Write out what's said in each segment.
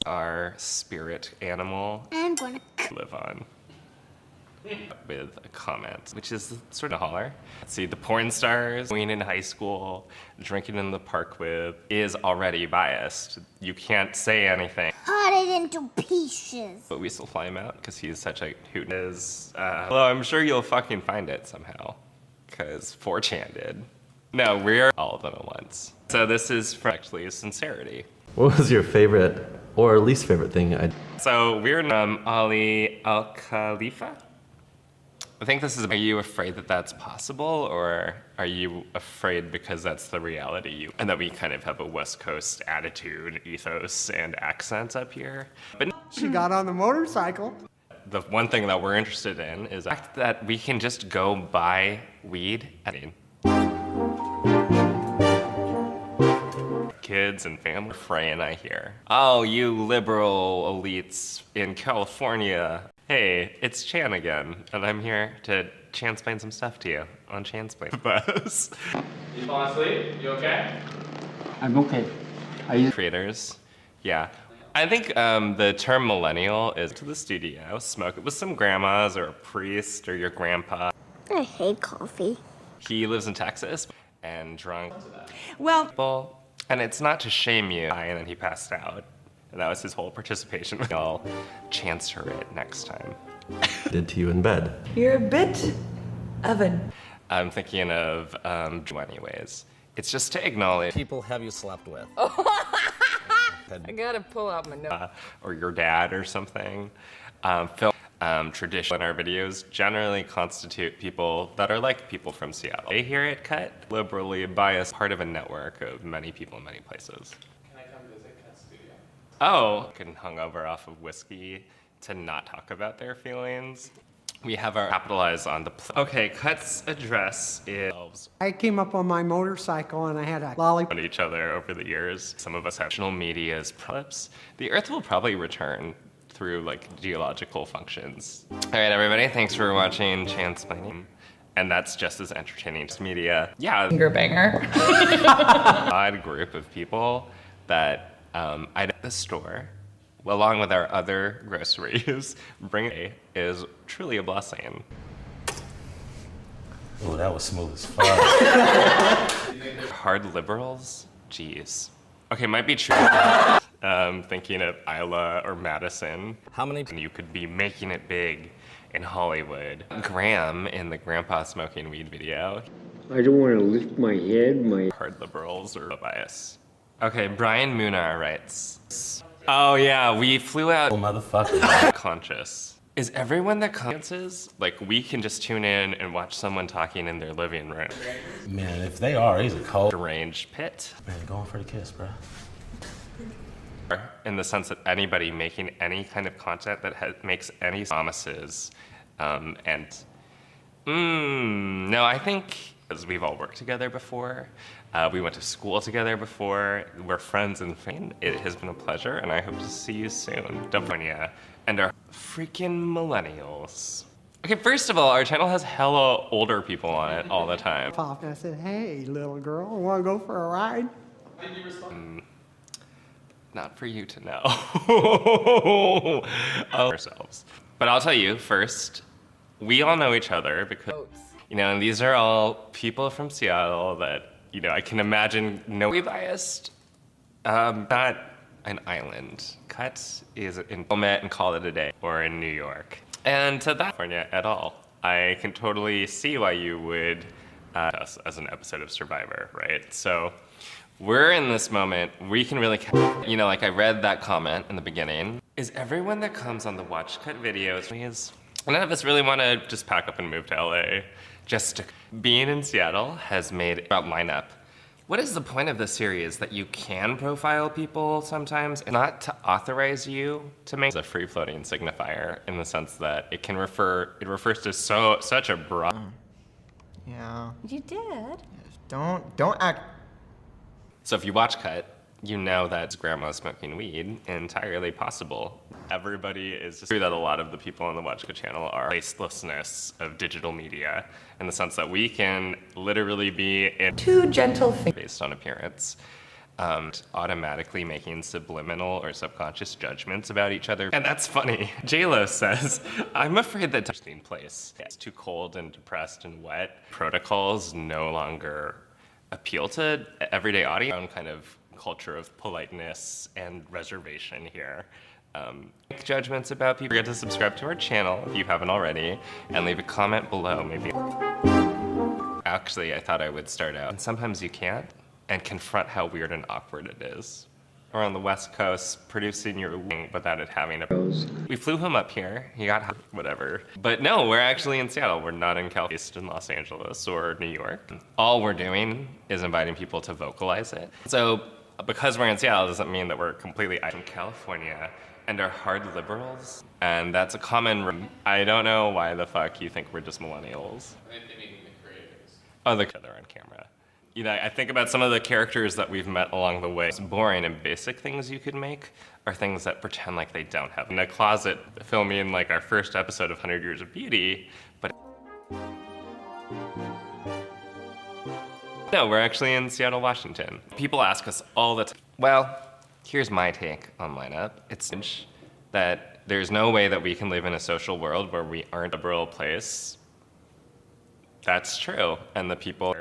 our spirit animal I'm gonna live on. With a comment, which is sort of holler. Let's see, the porn stars going in high school, drinking in the park with, is already biased. You can't say anything. cut it into pieces. But we still fly him out because he's such a hoot. Well, I'm sure you'll fucking find it somehow. Because 4chan did. No, we're all of them at once. So this is from actually sincerity. What was your favorite or least favorite thing I... So we're Ali Al Khalifa. I think this is, are you afraid that that's possible, or are you afraid because that's the reality and that we kind of have a West Coast attitude, ethos, and accent up here? But she got on the motorcycle. The one thing that we're interested in is the fact that we can just go buy weed. Kids and family fraying, I hear. Oh, you liberal elites in California. Hey, it's Chan again, and I'm here to chansplain some stuff to you on Chansplaining Buzz. You fall asleep? You okay? I'm okay. Are you? Creators, yeah. I think the term millennial is to the studio, smoke it with some grandmas or a priest or your grandpa. I hate coffee. He lives in Texas and drunk. Well, and it's not to shame you, and then he passed out. And that was his whole participation. I'll chance her it next time. did to you in bed? you're a bit of an... I'm thinking of anyways. It's just to acknowledge people have you slept with? I gotta pull out my notes. or your dad or something. Tradition in our videos generally constitute people that are like people from Seattle. They hear it cut, liberally biased, part of a network of many people in many places. Can I come visit Cut's studio? Oh, getting hungover off of whiskey to not talk about their feelings. We have our capitalize on the okay, Cut's address is I came up on my motorcycle and I had a lollipop. on each other over the years. Some of us have national media's clips. The Earth will probably return through like geological functions. All right, everybody, thanks for watching Chansplaining. And that's just as entertaining as media. Yeah. Finger banger. Odd group of people that I'd at the store, along with our other groceries, bring is truly a blessing. Oh, that was smooth as fuck. Hard liberals? Jeez. Okay, might be true. Thinking of Isla or Madison. How many? And you could be making it big in Hollywood. Graham in the grandpa smoking weed video. I don't want to lift my head, Hard liberals or bias. Okay, Brian Munar writes. Oh yeah, we flew out Oh, motherfucker. conscious. Is everyone that conscious? Like we can just tune in and watch someone talking in their living room. Man, if they are, he's a cold. Deranged pit. Man, going for the kiss, bro. In the sense that anybody making any kind of content that makes any promises, no, I think as we've all worked together before, we went to school together before, we're friends and fame. It has been a pleasure, and I hope to see you soon. California and our freaking millennials. Okay, first of all, our channel has hella older people on it all the time. Popped and I said, hey, little girl, want to go for a ride? Did you respond? Not for you to know. Ourselves. But I'll tell you first, we all know each other because, you know, and these are all people from Seattle that, you know, I can imagine we biased. Not an island. Cut is in Wilmette and call it a day, or in New York. And to that California at all. I can totally see why you would us as an episode of Survivor, right? So we're in this moment, we can really, you know, like I read that comment in the beginning. Is everyone that comes on the Watch Cut videos, none of us really want to just pack up and move to LA. Being in Seattle has made about lineup. What is the point of this series? That you can profile people sometimes, and not to authorize you to make a free-floating signifier in the sense that it refers to such a broad. Yeah. You did? Don't act. So if you watch Cut, you know that's grandma smoking weed, entirely possible. Everybody is just true that a lot of the people on the Watch Cut channel are tastelessness of digital media in the sense that we can literally be in Two gentle fingers. based on appearance. automatically making subliminal or subconscious judgments about each other. And that's funny. J-Lo says, I'm afraid that testing place. It's too cold and depressed and wet. Protocols no longer appeal to everyday audience. Own kind of culture of politeness and reservation here. Make judgments about people. Forget to subscribe to our channel if you haven't already, and leave a comment below, maybe. Actually, I thought I would start out, and sometimes you can't, and confront how weird and awkward it is. Or on the West Coast, producing your wing without it having a... We flew him up here, he got whatever. But no, we're actually in Seattle. We're not in California, in Los Angeles or New York. All we're doing is inviting people to vocalize it. So, because we're in Seattle doesn't mean that we're completely out in California and are hard liberals. And that's a common... I don't know why the fuck you think we're just millennials. They mean the creators. Oh, they're on camera. You know, I think about some of the characters that we've met along the way. Boring and basic things you could make are things that pretend like they don't have. In a closet filming like our first episode of 100 Years of Beauty, but no, we're actually in Seattle, Washington. People ask us all the time. Well, here's my take on lineup. It's that there's no way that we can live in a social world where we aren't a liberal place. That's true, and the people.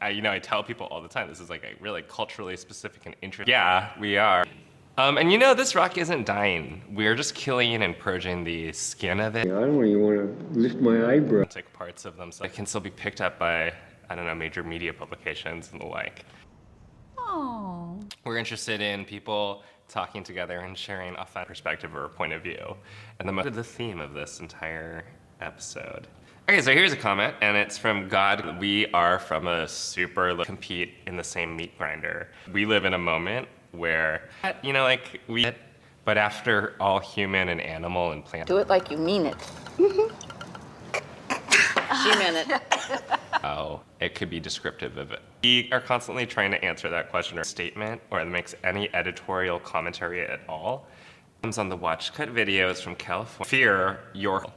I tell people all the time, this is like a really culturally specific and interesting. Yeah, we are. And this rock isn't dying. We're just killing and purging the skin of it. I don't even want to lift my eyebrow. Parts of them, so it can still be picked up by, I don't know, major media publications and the like. Oh. We're interested in people talking together and sharing a fun perspective or point of view. And the theme of this entire episode. Okay, so here's a comment, and it's from God. We are from a super compete in the same meat grinder. We live in a moment where, but after all human and animal and plant. Do it like you mean it. She meant it. Oh, it could be descriptive of it. We are constantly trying to answer that question or statement, or that makes any editorial commentary at all. Comes on the watch cut videos from California. Fear your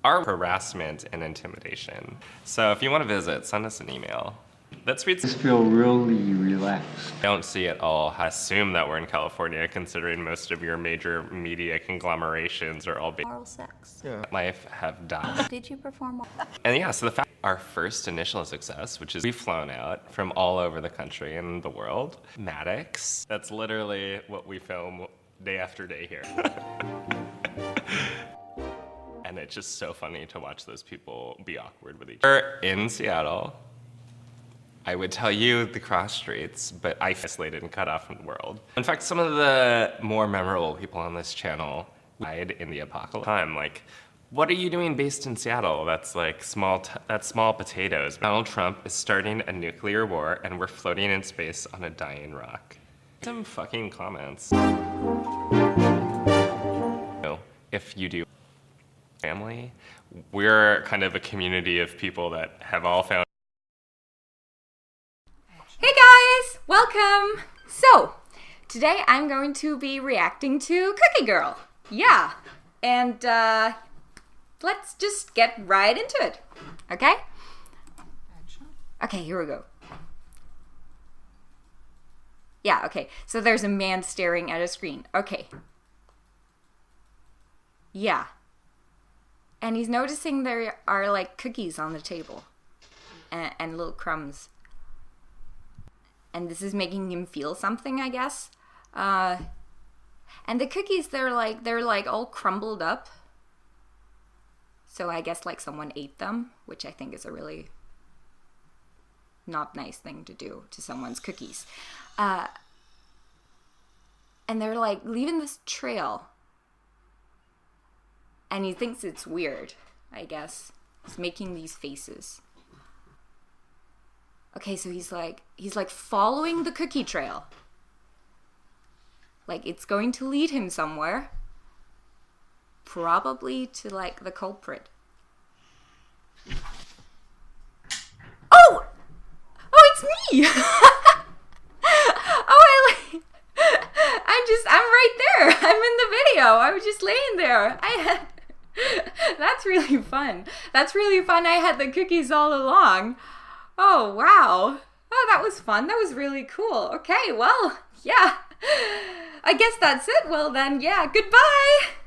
our harassment and intimidation. So if you want to visit, send us an email. Let's read. Just feel really relaxed. Don't see it all. Assume that we're in California, considering most of your major media conglomerations are all Oral sex. Yeah. life have died. Did you perform? And yeah, so the fact our first initial success, which is we've flown out from all over the country and the world. Maddox. That's literally what we film day after day here. And it's just so funny to watch those people be awkward with each other. In Seattle, I would tell you the cross streets, but I isolated and cut off from the world. In fact, some of the more memorable people on this channel died in the apocalypse time. Like, what are you doing based in Seattle? That's like small potatoes. Donald Trump is starting a nuclear war, and we're floating in space on a dying rock. Some fucking comments. If you do family, we're kind of a community of people that have all found. Hey guys, welcome! So, today I'm going to be reacting to Cookie Girl. Yeah, and let's just get right into it, okay? Okay, here we go. Yeah, okay, so there's a man staring at a screen. Okay. Yeah. And he's noticing there are like cookies on the table and little crumbs. And this is making him feel something, I guess. And the cookies, they're like all crumbled up. So I guess like someone ate them, which I think is a really not nice thing to do to someone's cookies. And they're like leaving this trail. And he thinks it's weird, I guess. He's making these faces. Okay, so he's like following the cookie trail. Like it's going to lead him somewhere. Probably to like the culprit. Oh! Oh, it's me! I'm right there. I'm in the video. I was just laying there. That's really fun. That's really fun. I had the cookies all along. Oh, wow. Oh, that was fun. That was really cool. Okay, well, yeah. I guess that's it. Well then, yeah, goodbye.